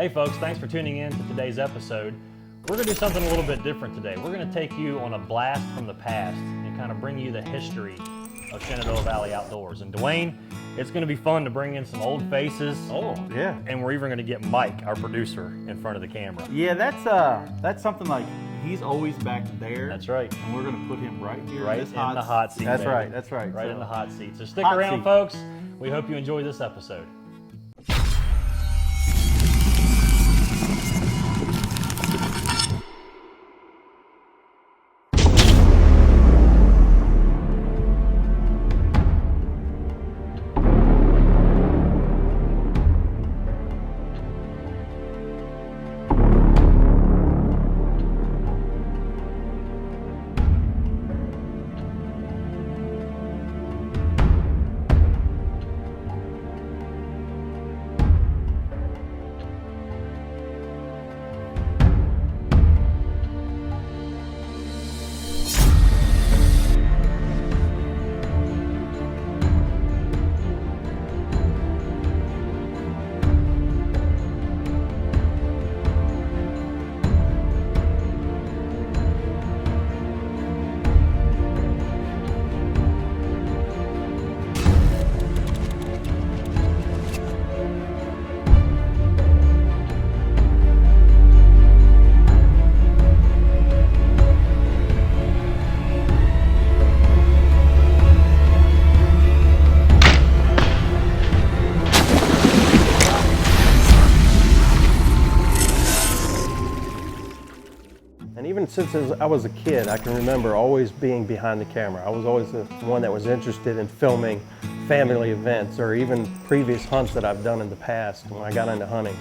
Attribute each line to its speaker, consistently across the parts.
Speaker 1: Hey folks, thanks for tuning in to today's episode. We're going to do something a little bit different today. We're going to take you on a blast from the past and kind of bring you the history of Shenandoah Valley Outdoors. And Dwayne, it's going to be fun to bring in some old faces.
Speaker 2: Oh, yeah.
Speaker 1: And we're even going to get Mike, our producer, in front of the camera.
Speaker 2: Yeah, that's something like he's always back there.
Speaker 1: That's right.
Speaker 2: And we're going to put him right here.
Speaker 1: Right in the hot seat.
Speaker 2: That's
Speaker 1: baby.
Speaker 2: right, that's right.
Speaker 1: Right
Speaker 2: So,
Speaker 1: in the hot seat. So stick
Speaker 2: hot
Speaker 1: around,
Speaker 2: seat.
Speaker 1: folks. We hope you enjoy this episode.
Speaker 3: And even since I was a kid, I can remember always being behind the camera. I was always the one that was interested in filming family events or even previous hunts that I've done in the past when I got into hunting.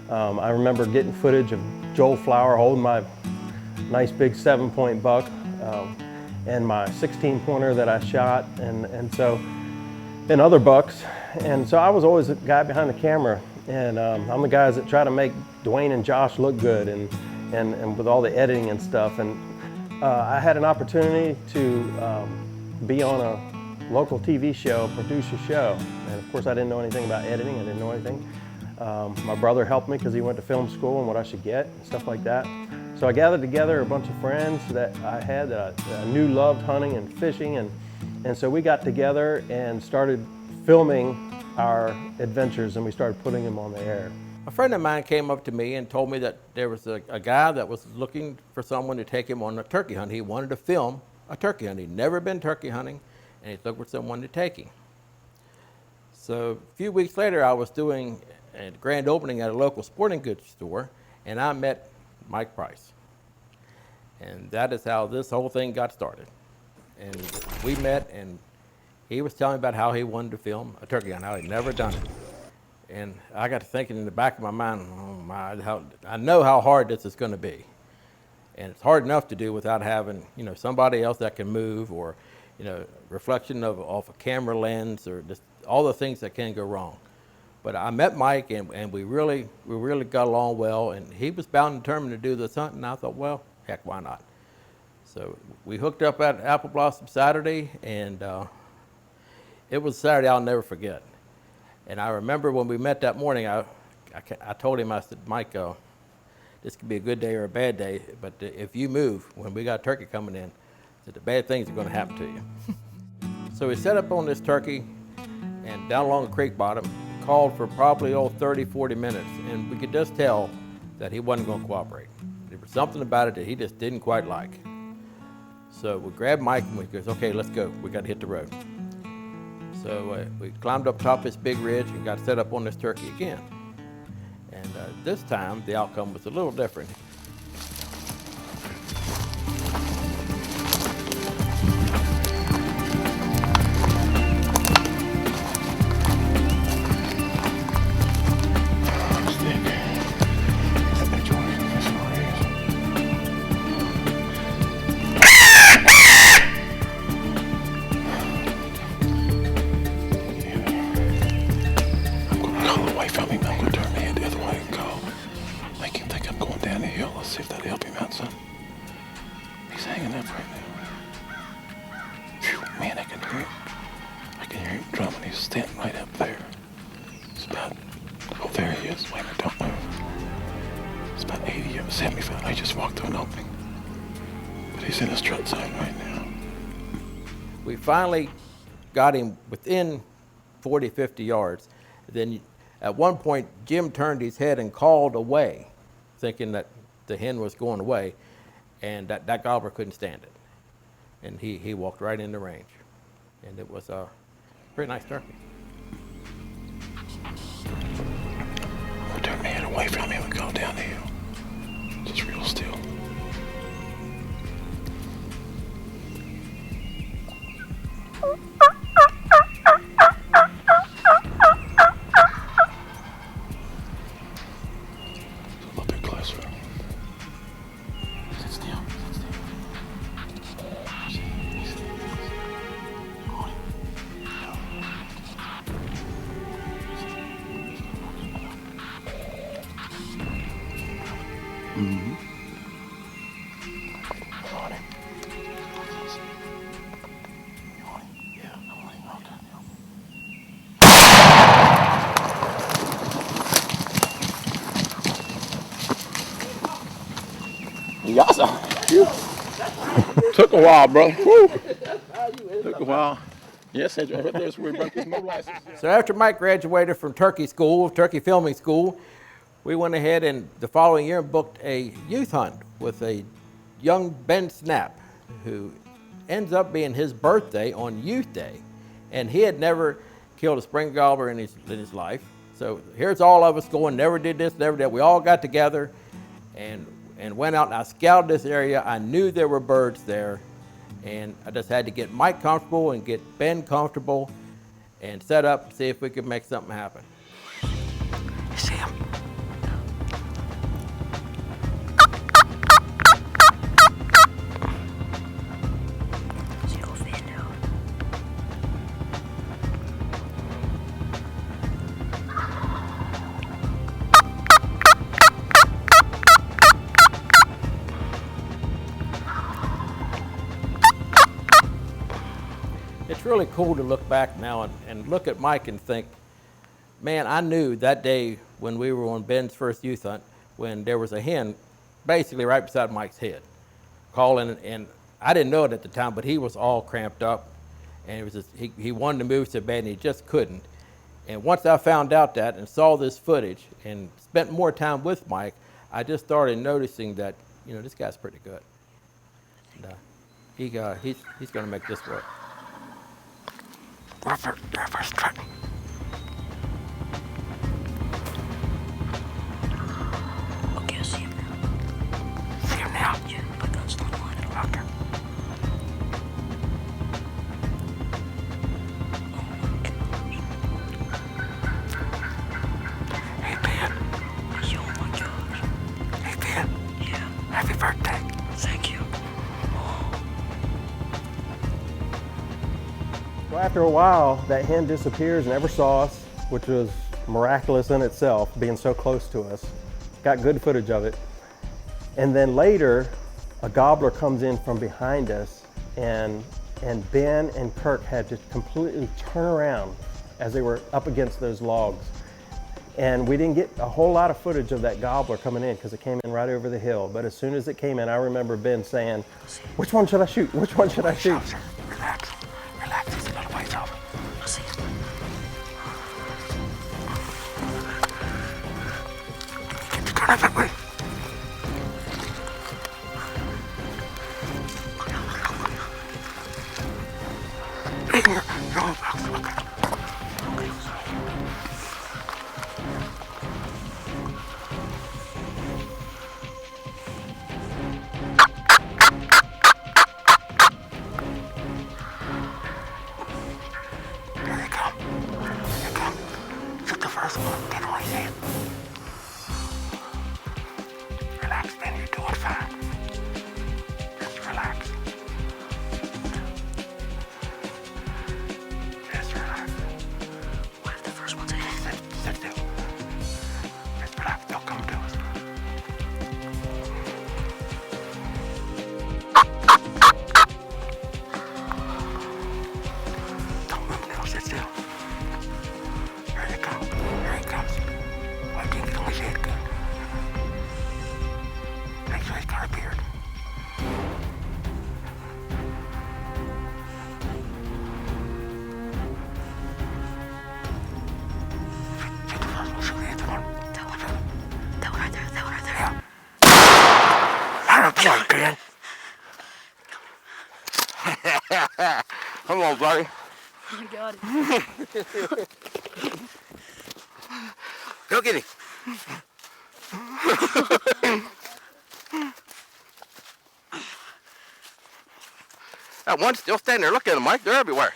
Speaker 3: I remember getting footage of Joel Flower holding my nice big 7-point buck and my 16-pointer that I shot and other bucks. And so I was always the guy behind the camera. And I'm the guys that try to make Dwayne and Josh look good and with all the editing and stuff. And I had an opportunity to be on a local TV show, produce a show. And of course I didn't know anything about editing, I didn't know anything. My brother helped me because he went to film school and what I should get and stuff like that. So I gathered together a bunch of friends that I had that I knew loved hunting and fishing. And so we got together and started filming our adventures and we started putting them on the air.
Speaker 4: A friend of mine came up to me and told me that there was a guy that was looking for someone to take him on a turkey hunt. He wanted to film a turkey hunt. He'd never been turkey hunting, and he's looking for someone to take him. So a few weeks later, I was doing a grand opening at a local sporting goods store, and I met Mike Price. And that is how this whole thing got started. And we met, and he was telling me about how he wanted to film a turkey hunt, how he'd never done it. And I got to thinking in the back of my mind, oh my, I know how hard this is going to be. And it's hard enough to do without having, somebody else that can move or, reflection off a camera lens or just all the things that can go wrong. But I met Mike and we really got along well, and he was bound and determined to do this hunt, and I thought, well, heck, why not? So we hooked up at Apple Blossom Saturday, and it was Saturday I'll never forget. And I remember when we met that morning, I told him, I said, Mike, this could be a good day or a bad day, but if you move, when we got turkey coming in, the bad things are going to happen to you. So we set up on this turkey and down along the creek bottom, called for probably 30, 40 minutes, and we could just tell that he wasn't going to cooperate. There was something about it that he just didn't quite like. So we grabbed Mike and we goes, okay, let's go. We got to hit the road. So we climbed up top this big ridge and got set up on this turkey again. And this time, the outcome was a little different.
Speaker 5: He's standing right up there. It's about, oh, there he is. Wait a minute, don't move. It's about 80 or 75. I just walked through an opening. But he's in his truck zone right now.
Speaker 4: We finally got him within 40, 50 yards. Then at one point, Jim turned his head and called away, thinking that the hen was going away, and that gobbler couldn't stand it. And he walked right into range. And it was a pretty nice turkey.
Speaker 5: I turned my head away from him and go down the hill. Just real still. A little bit closer. Sit still. Sit still. Go on. Mm-hmm. Come on in. You want him? Yeah, I want him all done now. Yassa. Took a while, brother. Woo. Took a while. Yes, right there's where we broke his mobilizer.
Speaker 4: So after Mike graduated from turkey school, turkey filming school, we went ahead and the following year booked a youth hunt with a young Ben Snap, who ends up being his birthday on Youth Day. And he had never killed a spring gobbler in his life. So here's all of us going, never did this, never did. We all got together and went out and I scouted this area. I knew there were birds there. And I just had to get Mike comfortable and get Ben comfortable and set up and see if we could make something happen.
Speaker 5: You see him?
Speaker 4: It's really cool to look back now and look at Mike and think, man, I knew that day when we were on Ben's first youth hunt, when there was a hen basically right beside Mike's head, calling, and I didn't know it at the time, but he was all cramped up, and it was just, he wanted to move so bad, and he just couldn't. And once I found out that and saw this footage and spent more time with Mike, I just started noticing that, you know, this guy's pretty good. And, he's going to make this work.
Speaker 5: Reverse track.
Speaker 6: Okay, I see him now.
Speaker 5: See him now?
Speaker 6: Yeah, my gun's not on it.
Speaker 5: Okay. Hey, Ben.
Speaker 6: Yo, my gosh.
Speaker 5: Hey, Ben.
Speaker 6: Yeah,
Speaker 5: Happy birthday.
Speaker 6: thank you.
Speaker 3: Well, after a while, that hen disappears and never saw us, which was miraculous in itself, being so close to us. Got good footage of it. And then later, a gobbler comes in from behind us, and Ben and Kirk had to completely turn around as they were up against those logs. And we didn't get a whole lot of footage of that gobbler coming in because it came in right over the hill. But as soon as it came in, I remember Ben saying, "Which one should I shoot? Which one should I shoot?"
Speaker 5: Officer, relax. Relax. He's a little ways off.
Speaker 6: I see him.
Speaker 5: Get your gun out that way. Hey, you're on box. Okay. Here they come. Here they come. Shoot the first one. Get away, Sam. Relax, Ben. You're doing fine. Just relax. Just relax.
Speaker 6: my beard. That one right there, that one right there.
Speaker 5: Come on, buddy.
Speaker 6: I got it.
Speaker 5: Go get him. That one's still standing there. Look at them, Mike. They're everywhere.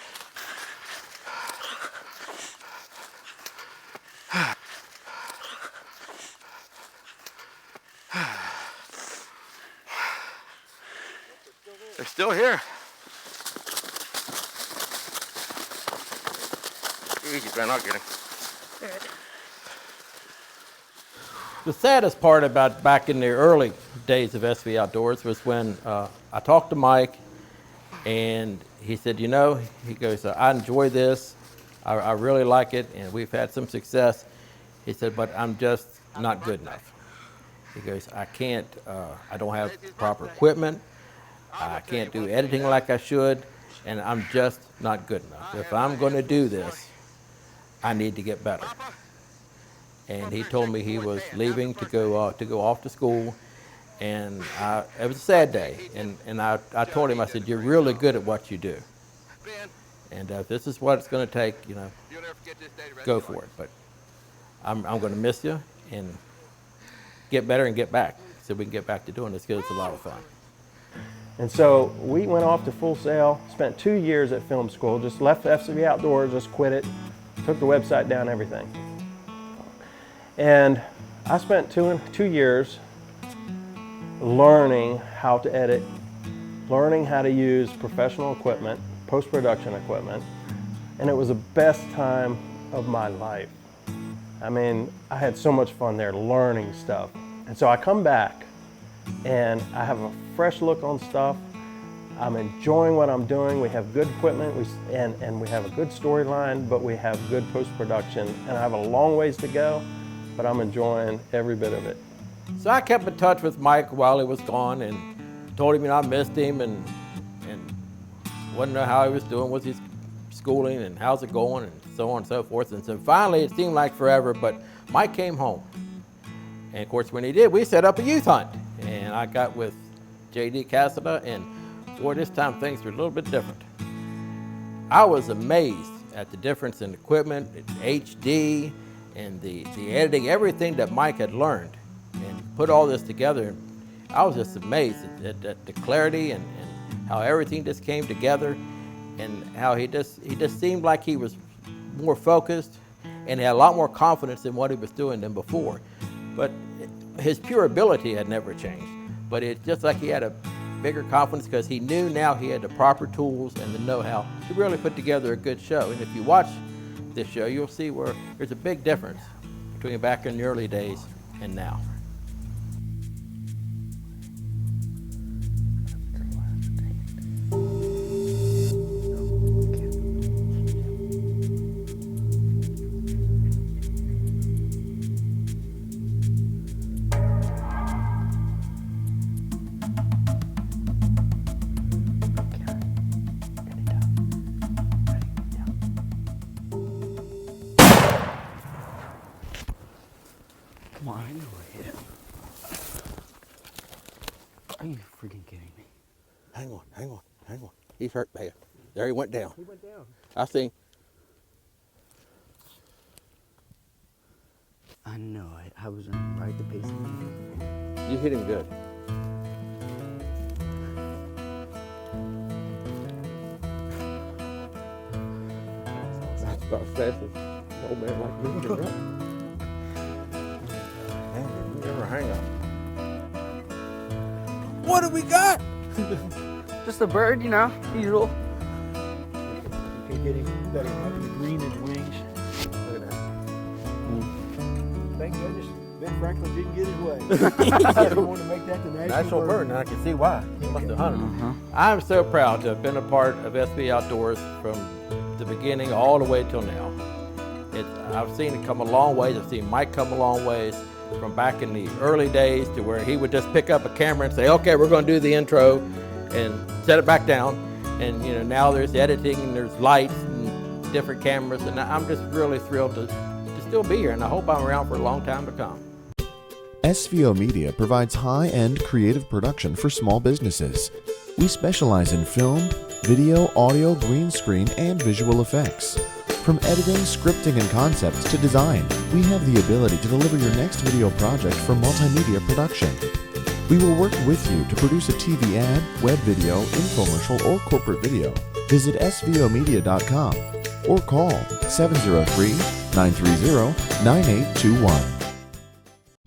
Speaker 5: They're still here. Easy, Ben. I'll get him.
Speaker 6: All right.
Speaker 4: The saddest part about back in the early days of SV Outdoors was when I talked to Mike, and he said, you know, he goes, I enjoy this, I really like it, and we've had some success. He said, but I'm just not good enough. He goes, I can't, I don't have proper equipment, I can't do editing like I should, and I'm just not good enough. If I'm going to do this, I need to get better. And he told me he was leaving to go off to school, and it was a sad day. And I told him, I said, you're really good at what you do, and if this is what it's going to take, you know, go for it. But I'm going to miss you and get better and get back so we can get back to doing this because it's a lot of fun.
Speaker 3: And so we went off to Full Sail, spent 2 years at film school, just left FCV Outdoors, just quit it, took the website down, everything. And I spent two years learning how to edit, learning how to use professional equipment, post-production equipment, and it was the best time of my life. I mean, I had so much fun there learning stuff. And so I come back and I have a fresh look on stuff. I'm enjoying what I'm doing. We have good equipment and we have a good storyline, but we have good post-production, and I have a long ways to go, but I'm enjoying every bit of it.
Speaker 4: So I kept in touch with Mike while he was gone and told him, you know, I missed him and wanted to know how he was doing, what's his schooling and how's it going and so on and so forth. And so finally, it seemed like forever, but Mike came home. And of course, when he did, we set up a youth hunt. And I got with J.D. Cassada, and boy, this time things were a little bit different. I was amazed at the difference in equipment, HD, and the editing, everything that Mike had learned, and put all this together. I was just amazed at the clarity and how everything just came together, and how he just seemed like he was more focused and had a lot more confidence in what he was doing than before. But his pure ability had never changed. But it's just like he had a bigger confidence because he knew now he had the proper tools and the know-how to really put together a good show. And if you watch this show, you'll see where there's a big difference between back in the early days and now.
Speaker 2: Come on, I know I hit it. Are you freaking kidding me?
Speaker 4: Hang on. He's hurt bad. There he went down.
Speaker 2: He went down.
Speaker 4: I see.
Speaker 2: I know it. I was right at the pace of it.
Speaker 4: You hit him good. That's about as fast as an old man like me can run. Man, you never hang up. What do we got?
Speaker 2: Just a bird, you know, usual. You can get even better up in the green and wings. Look at that.
Speaker 7: Thank goodness Ben Franklin didn't get his way. He wanted to make that the
Speaker 4: National bird, and I can see why. He must have hunted him. I'm so proud to have been a part of SV Outdoors from the beginning all the way till now. I've seen it come a long ways. I've seen Mike come a long ways, from back in the early days to where he would just pick up a camera and say, okay, we're going to do the intro and set it back down. And you know, now there's editing and there's lights and different cameras, and I'm just really thrilled to still be here, and I hope I'm around for a long time to come.
Speaker 8: SVO Media provides high-end creative production for small businesses. We specialize in film, video, audio, green screen, and visual effects. From editing, scripting, and concepts to design, we have the ability to deliver your next video project for multimedia production. We will work with you to produce a TV ad, web video, infomercial, or corporate video. Visit svomedia.com or call 703-930-9821.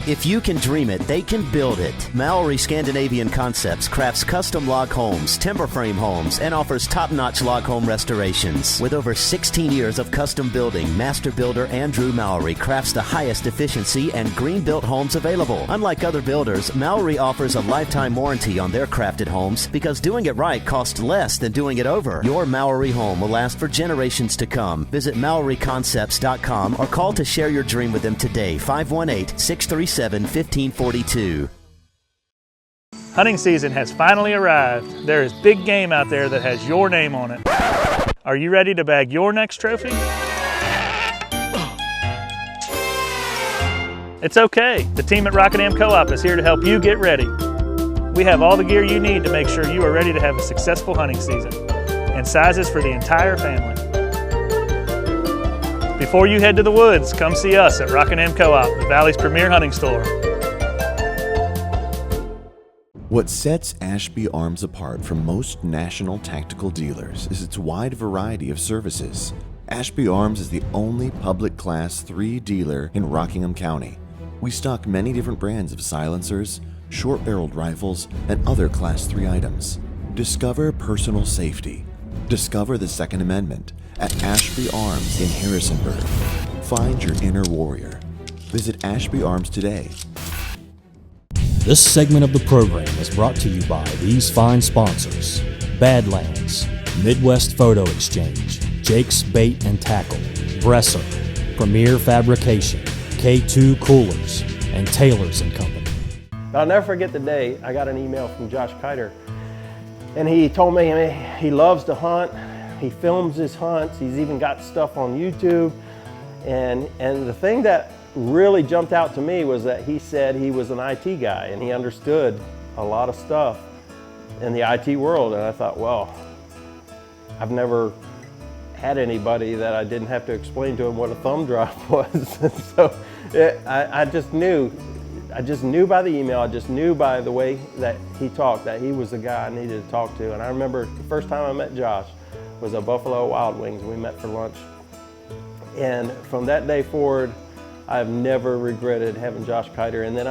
Speaker 9: If you can dream it, they can build it. Mallory Scandinavian Concepts crafts custom log homes, timber frame homes, and offers top-notch log home restorations. With over 16 years of custom building, master builder Andrew Mallory crafts the highest efficiency and green-built homes available. Unlike other builders, Mallory offers a lifetime warranty on their crafted homes because doing it right costs less than doing it over. Your Mallory home will last for generations to come. Visit MalloryConcepts.com or call to share your dream with them today, 518-637-1542.
Speaker 10: Hunting season has finally arrived. There is big game out there that has your name on it. Are you ready to bag your next trophy? It's okay. The team at Rockingham Co-op is here to help you get ready. We have all the gear you need to make sure you are ready to have a successful hunting season, and sizes for the entire family. Before you head to the woods, come see us at Rockingham Co-op, the Valley's premier hunting store.
Speaker 8: What sets Ashby Arms apart from most national tactical dealers is its wide variety of services. Ashby Arms is the only public Class 3 dealer in Rockingham County. We stock many different brands of silencers, short-barreled rifles, and other Class 3 items. Discover personal safety. Discover the Second Amendment at Ashby Arms in Harrisonburg. Find your inner warrior. Visit Ashby Arms today.
Speaker 11: This segment of the program is brought to you by these fine sponsors: Badlands, Midwest Photo Exchange, Jake's Bait and Tackle, Bresser, Premier Fabrication, K2 Coolers, and Taylor's & Company.
Speaker 3: I'll never forget the day I got an email from Josh Kiter, and he told me he loves to hunt. He films his hunts. He's even got stuff on YouTube. And the thing that really jumped out to me was that he said he was an IT guy and he understood a lot of stuff in the IT world. And I thought, well, I've never had anybody that I didn't have to explain to him what a thumb drive was. And so I just knew by the email, I just knew by the way that he talked that he was the guy I needed to talk to. And I remember the first time I met Josh was at Buffalo Wild Wings. We met for lunch. And from that day forward, I've never regretted having Josh Kiter. And then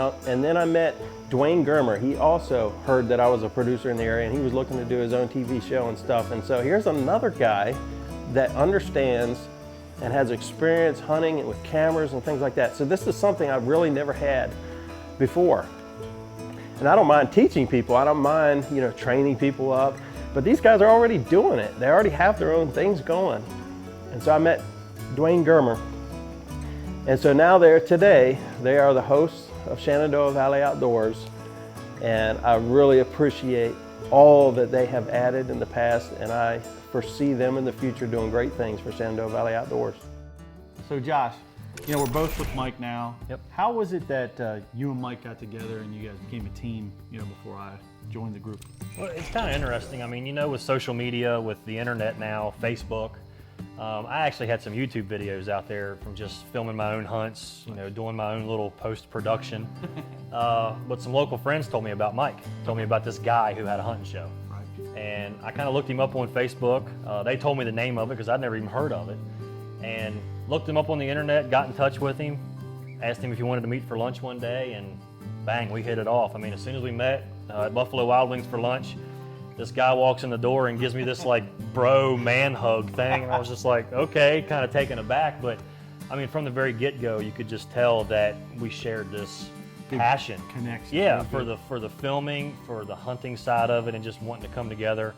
Speaker 3: I met Dwayne Germer. He also heard that I was a producer in the area and he was looking to do his own TV show and stuff. And so here's another guy that understands and has experience hunting with cameras and things like that. So this is something I've really never had before. And I don't mind teaching people. I don't mind, training people up. But these guys are already doing it. They already have their own things going. And so I met Dwayne Germer. And so now they are the hosts of Shenandoah Valley Outdoors. And I really appreciate all that they have added in the past, and I foresee them in the future doing great things for Shenandoah Valley Outdoors.
Speaker 10: So Josh, we're both with Mike now.
Speaker 1: Yep.
Speaker 10: How was it that you and Mike got together and you guys became a team, before I joined the group?
Speaker 1: Well, it's kind of interesting. I mean, with social media, with the internet now, Facebook, I actually had some YouTube videos out there from just filming my own hunts, doing my own little post-production. But some local friends told me about Mike, told me about this guy who had a hunting show. Right. And I kind of looked him up on Facebook. They told me the name of it because I'd never even heard of it. And looked him up on the internet, got in touch with him, asked him if he wanted to meet for lunch one day, and bang, we hit it off. I mean, as soon as we met at Buffalo Wild Wings for lunch, this guy walks in the door and gives me this bro man hug thing, and I was just like, okay, kind of taken aback. But I mean, from the very get-go, you could just tell that we shared this passion,
Speaker 10: connection.
Speaker 1: Yeah, for the filming, for the hunting side of it, and just wanting to come together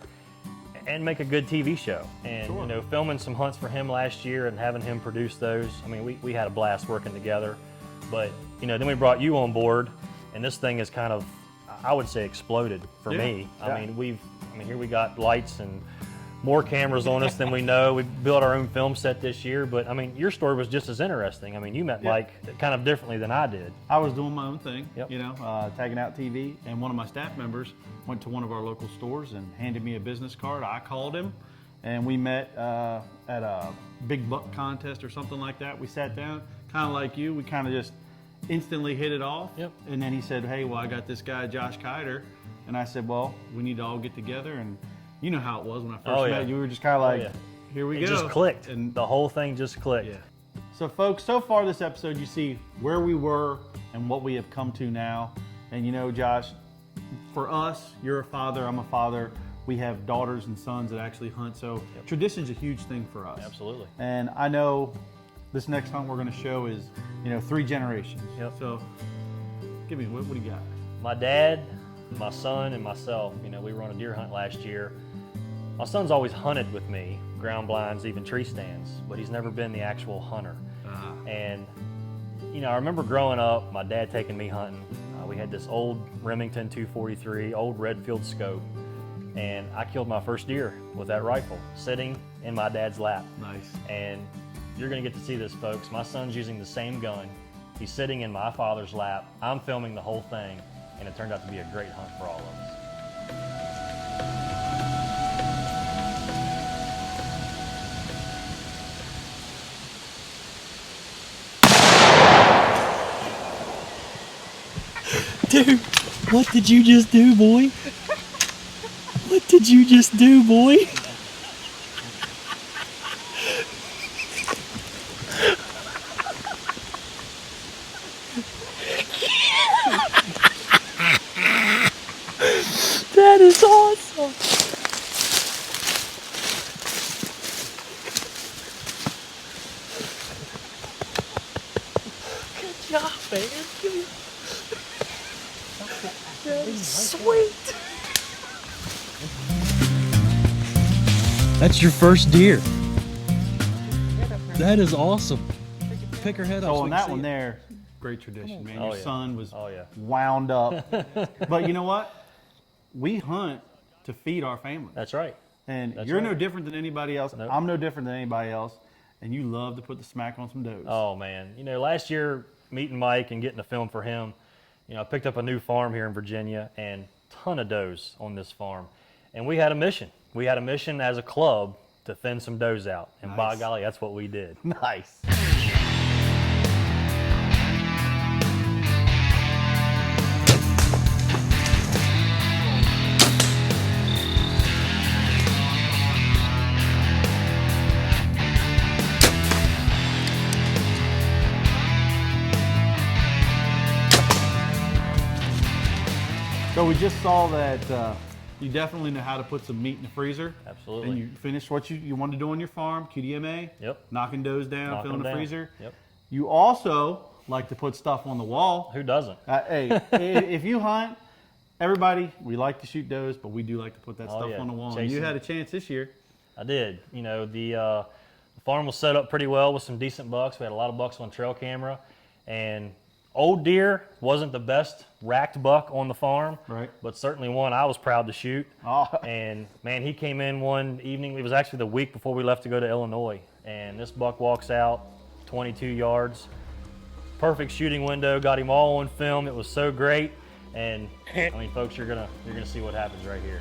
Speaker 1: and make a good TV show. And
Speaker 10: Sure.
Speaker 1: Filming some hunts for him last year and having him produce those. I mean, we had a blast working together. But then we brought you on board, and this thing is kind of, I would say, exploded for me. I mean, here we got lights and more cameras on us than we know. We built our own film set this year, but I mean, your story was just as interesting. I mean, you met Mike kind of differently than I did.
Speaker 2: I was doing my own thing, tagging out TV, and one of my staff members went to one of our local stores and handed me a business card. I called him, and we met at a big buck contest or something like that. We sat down, kind of like you. We kind of just instantly hit it off. And then he said, hey, well, I got this guy, Josh Kiter. And I said, well, we need to all get together. And you know how it was when I first met you. We were just kind of like, here we go.
Speaker 1: It just clicked. And the whole thing just clicked.
Speaker 2: So folks, so far this episode, you see where we were and what we have come to now. And Josh, for us, you're a father, I'm a father. We have daughters and sons that actually hunt. So tradition's a huge thing for us.
Speaker 1: Absolutely.
Speaker 2: And I know this next hunt we're going to show is, 3 generations. So give me, what do you got?
Speaker 1: My dad, my son, and myself, we were on a deer hunt last year. My son's always hunted with me, ground blinds, even tree stands, but he's never been the actual hunter. And, I remember growing up, my dad taking me hunting. We had this old Remington 243, old Redfield scope, and I killed my first deer with that rifle, sitting in my dad's lap.
Speaker 2: Nice.
Speaker 1: And you're gonna get to see this, folks. My son's using the same gun. He's sitting in my father's lap. I'm filming the whole thing, and it turned out to be a great hunt for all of us.
Speaker 11: Dude, what did you just do, boy? What did you just do, boy? That is awesome. Good job, man. That is sweet. That's your first deer. That is awesome. Pick her head up.
Speaker 2: So
Speaker 11: we
Speaker 2: on
Speaker 11: can
Speaker 2: that
Speaker 11: see
Speaker 2: one
Speaker 11: it.
Speaker 2: there, great tradition, man. Your son was
Speaker 1: Oh, yeah.
Speaker 2: wound up. But you know what? We hunt to feed our family.
Speaker 1: That's right.
Speaker 2: And
Speaker 1: That's
Speaker 2: you're
Speaker 1: right.
Speaker 2: no different than anybody else.
Speaker 1: Nope.
Speaker 2: I'm no different than anybody else. And you love to put the smack on some does.
Speaker 1: Oh, man. Last year, meeting Mike and getting a film for him, I picked up a new farm here in Virginia and ton of does on this farm. And we had a mission. We had a mission as a club to thin some does out. And by golly, that's what we did.
Speaker 2: Nice. So we just saw that you definitely know how to put some meat in the freezer.
Speaker 1: Absolutely.
Speaker 2: And you finished what you wanted to do on your farm, QDMA.
Speaker 1: Yep.
Speaker 2: Knocking does down,
Speaker 1: Knock
Speaker 2: filling
Speaker 1: them
Speaker 2: the
Speaker 1: down.
Speaker 2: freezer.
Speaker 1: Yep.
Speaker 2: You also like to put stuff on the wall.
Speaker 1: Who doesn't?
Speaker 2: Hey, if you hunt, everybody, we like to shoot does, but we do like to put that stuff
Speaker 1: yeah.
Speaker 2: on the wall. And
Speaker 1: Chasing.
Speaker 2: you had a chance this year.
Speaker 1: I did. The farm was set up pretty well with some decent bucks. We had a lot of bucks on trail camera. And old deer wasn't the best racked buck on the farm,
Speaker 2: Right.
Speaker 1: but certainly one I was proud to shoot.
Speaker 2: Oh.
Speaker 1: And man, he came in one evening. It was actually the week before we left to go to Illinois. And this buck walks out 22 yards. Perfect shooting window. Got him all on film. It was so great. And I mean, folks, you're gonna see what happens right here.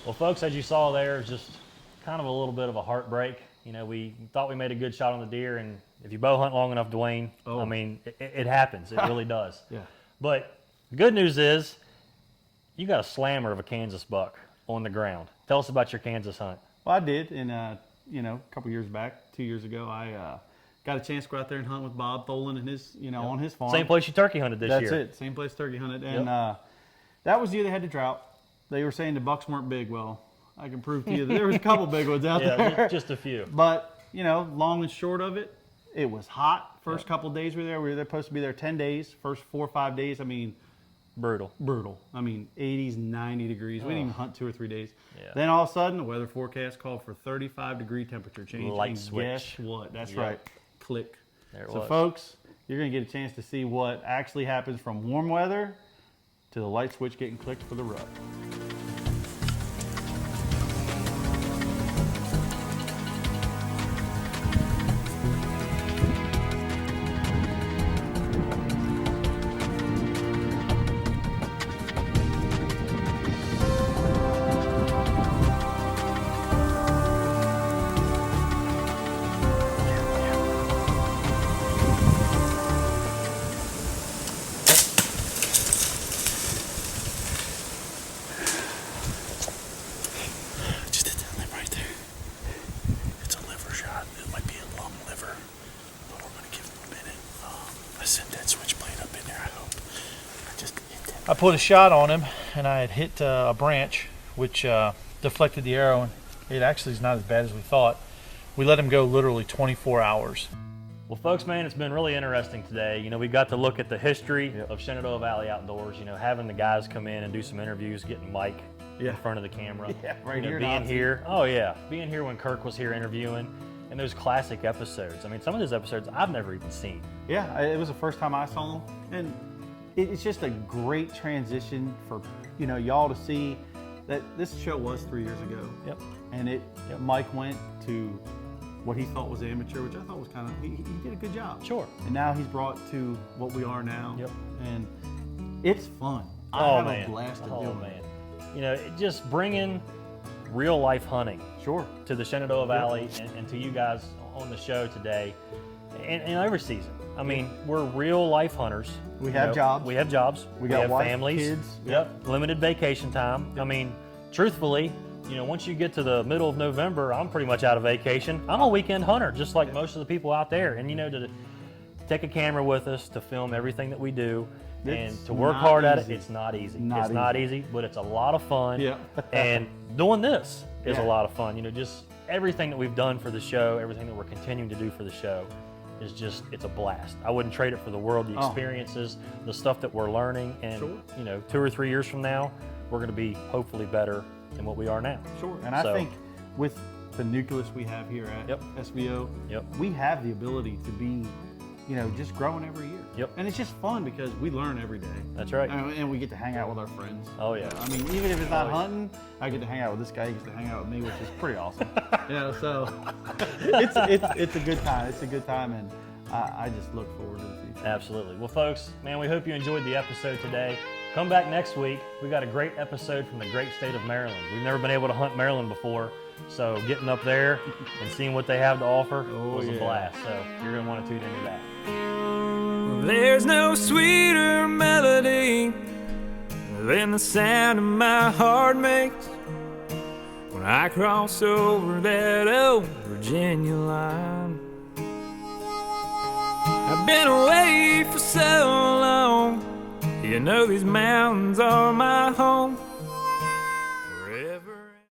Speaker 1: Well, folks, as you saw there, it's just kind of a little bit of a heartbreak. We thought we made a good shot on the deer, and if you bow hunt long enough, Dwayne, I mean, it happens. It really does.
Speaker 2: Yeah.
Speaker 1: But the good news is you got a slammer of a Kansas buck on the ground. Tell us about your Kansas hunt.
Speaker 2: Well, I did. And, a couple years back, 2 years ago, I got a chance to go out there and hunt with Bob Tholen and his, on his farm.
Speaker 1: Same place you turkey hunted this year.
Speaker 2: That's it. Same place turkey hunted. And that was the year they had the drought. They were saying the bucks weren't big. Well, I can prove to you that there was a couple big ones out there.
Speaker 1: Yeah, just a few.
Speaker 2: But, long and short of it, it was hot. First couple of days we were there. We were supposed to be there 10 days. First 4 or 5 days, I mean,
Speaker 1: Brutal.
Speaker 2: Brutal. I mean, 80s, 90 degrees. We didn't even hunt 2 or 3 days.
Speaker 1: Yeah.
Speaker 2: Then all of a sudden, the weather forecast called for 35-degree temperature change.
Speaker 1: Light
Speaker 2: and
Speaker 1: switch.
Speaker 2: Guess what? That's
Speaker 1: Yep.
Speaker 2: right. Click.
Speaker 1: There it
Speaker 2: So,
Speaker 1: was.
Speaker 2: folks, you're going to get a chance to see what actually happens from warm weather to the light switch getting clicked for the rut.
Speaker 12: Just hit that limb right there. It's a liver shot. It might be a lung liver, but we're gonna give him a minute. I sent that switchblade up in there. I hope. I just hit that.
Speaker 10: I put a shot on him, and I had hit a branch, which deflected the arrow, and it actually is not as bad as we thought. We let him go literally 24 hours.
Speaker 1: Well, folks, man, it's been really interesting today. You know, we got to look at the history of Shenandoah Valley Outdoors, you know, having the guys come in and do some interviews, getting Mike in front of the camera.
Speaker 2: Yeah, right
Speaker 1: you know,
Speaker 2: here.
Speaker 1: being here. Oh, yeah. Being here when Kirk was here interviewing, and those classic episodes. I mean, some of those episodes I've never even seen.
Speaker 2: Yeah, it was the first time I saw them. And it's just a great transition for, you know, y'all to see that this show was 3 years ago.
Speaker 1: Yep.
Speaker 2: And Mike went to what he thought was amateur, which I thought was kind of, he did a good job.
Speaker 1: Sure.
Speaker 2: And now he's brought to what we are now.
Speaker 1: Yep.
Speaker 2: And it's fun. I
Speaker 1: Oh,
Speaker 2: have
Speaker 1: man.
Speaker 2: a blast of
Speaker 1: Oh,
Speaker 2: doing
Speaker 1: man.
Speaker 2: it.
Speaker 1: You know, just bringing real life hunting
Speaker 2: Sure.
Speaker 1: to the Shenandoah Valley and to you guys on the show today and every season. I mean, we're real life hunters.
Speaker 2: We
Speaker 1: You
Speaker 2: have
Speaker 1: know,
Speaker 2: jobs.
Speaker 1: We have jobs.
Speaker 2: We got
Speaker 1: have
Speaker 2: wife,
Speaker 1: families.
Speaker 2: kids.
Speaker 1: Yep. Limited vacation time. I mean, truthfully, you know, once you get to the middle of November, I'm pretty much out of vacation. I'm a weekend hunter, just like most of the people out there. And, you know, to take a camera with us to film everything that we do and
Speaker 2: It's
Speaker 1: to work
Speaker 2: not
Speaker 1: hard at it,
Speaker 2: easy.
Speaker 1: it's not easy.
Speaker 2: Not
Speaker 1: It's not easy, but it's a lot of fun.
Speaker 2: Yeah.
Speaker 1: And doing this is a
Speaker 2: Yeah.
Speaker 1: lot of fun. You know, just everything that we've done for the show, everything that we're continuing to do for the show is just, it's a blast. I wouldn't trade it for the world, the
Speaker 2: Oh.
Speaker 1: experiences, the stuff that we're learning. And,
Speaker 2: Sure.
Speaker 1: you know, 2 or 3 years from now, we're going to be hopefully better than what we are now.
Speaker 2: Sure. And I
Speaker 1: So-
Speaker 2: think with the nucleus we have here at SVO, we have the ability to be, you know, just growing every year.
Speaker 1: Yep.
Speaker 2: And it's just fun because we learn every day.
Speaker 1: That's right.
Speaker 2: And we get to hang out with our friends.
Speaker 1: Oh, yeah.
Speaker 2: I mean, even if it's not
Speaker 1: Oh, yeah.
Speaker 2: hunting, I get to hang out with this guy. He gets to hang out with me, which is pretty awesome. You know, so it's a good time. It's a good time, and I just look forward to the future.
Speaker 1: Absolutely. Well, folks, man, we hope you enjoyed the episode today. Come back next week. We got a great episode from the great state of Maryland. We've never been able to hunt Maryland before, so getting up there and seeing what they have to offer was a blast. So you're going to want to tune into that.
Speaker 13: There's no sweeter melody than the sound of my heart makes when I cross over that old Virginia line. I've been away for so long, you know these mountains are my home.